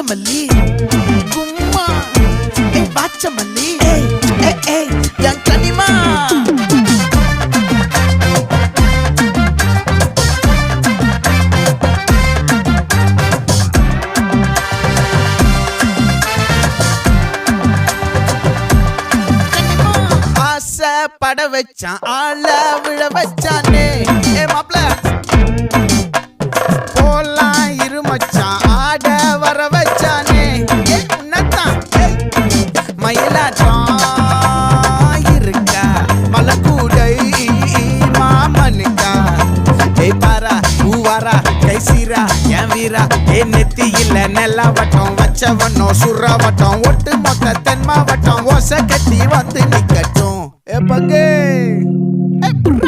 வாச்சமல்லி கும்மா வாச்சமல்லி என் கனிமா பட வச்சான் ஆள விழ வச்சானே மாப்ள போலாம் இருமச்சான் ஆட வர வச்சானே உன்னத்தான் மயிலாட்டம் இருக்கா மலக்கூடை மாமனுக்கா பாரா பூவாரா கைசீரா என் வீரா நெத்தி இல்ல நெல்லா வட்டம் வச்சவனோ சுறா வட்டம் ஒட்டு மொத்த தென் மாவட்டம் ஓசை கட்டி வந்து நிக்கட்டும் பங்கே